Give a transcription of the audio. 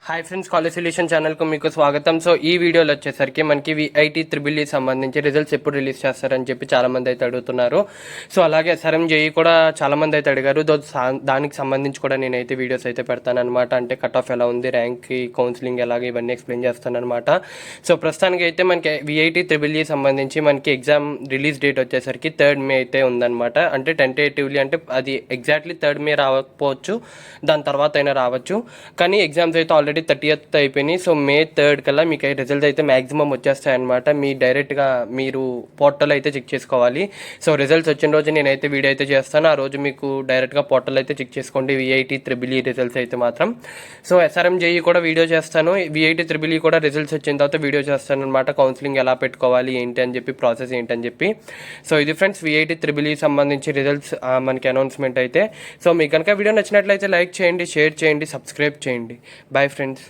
Hi friends, college solution ఛానల్కు మీకు స్వాగతం. సో ఈ వీడియోలో వచ్చేసరికి మనకి విఐటి త్రిబుల్ ఈ సంబంధించి రిజల్ట్స్ ఎప్పుడు రిలీజ్ చేస్తారని చెప్పి చాలామంది అయితే అడుగుతున్నారు. సో అలాగే ఎస్ఆర్ఎం జేఈ కూడా చాలామంది అయితే అడిగారు. దానికి సంబంధించి కూడా నేనైతే వీడియోస్ అయితే పెడతానమాట. అంటే కట్ ఆఫ్ ఎలా ఉంది, ర్యాంక్కి కౌన్సిలింగ్ ఎలాగ, ఇవన్నీ ఎక్స్ప్లెయిన్ చేస్తానమాట. సో ప్రస్తుతానికి అయితే మనకి విఐటి త్రిబుల్ ఈ సంబంధించి మనకి ఎగ్జామ్ రిలీజ్ డేట్ వచ్చేసరికి 3rd మే అయితే ఉందన్నమాట. అంటే టెంటేటివ్లీ అంటే అది ఎగ్జాక్ట్లీ 3rd మే రాకపోవచ్చు, దాని తర్వాత అయినా రావచ్చు. కానీ ఎగ్జామ్స్ అయితే ఆల్రెడీ 30th అయిపోయినాయి. సో May 3rd కల్లా మీకు రిజల్ట్ అయితే మ్యాక్సిమం వచ్చేస్తాయి అనమాట. మీ డైరెక్ట్గా మీరు పోర్టల్ అయితే చెక్ చేసుకోవాలి. సో రిజల్ట్స్ వచ్చిన రోజు నేనైతే వీడియో అయితే చేస్తాను. ఆ రోజు మీకు డైరెక్ట్గా పోర్టల్ అయితే చెక్ చేసుకోండి విఐటి త్రిబుల్ ఈ రిజల్ట్స్ అయితే మాత్రం. సో ఎస్ఆర్ఎం జేఈ కూడా వీడియో చేస్తాను, విఐటి త్రిబుల్ ఈ కూడా రిజల్ట్స్ వచ్చిన తర్వాత వీడియో చేస్తాను అనమాట. కౌన్సిలింగ్ ఎలా పెట్టుకోవాలి ఏంటి అని చెప్పి, ప్రాసెస్ ఏంటని చెప్పి. సో ఇది ఫ్రెండ్స్ విఐటి త్రిబుల్ ఈ సంబంధించి రిజల్ట్స్ మనకి అనౌన్స్మెంట్ అయితే. సో మీకు కనుక వీడియో నచ్చినట్లయితే లైక్ చేయండి, షేర్ చేయండి, సబ్స్క్రైబ్ చేయండి. Bye friends.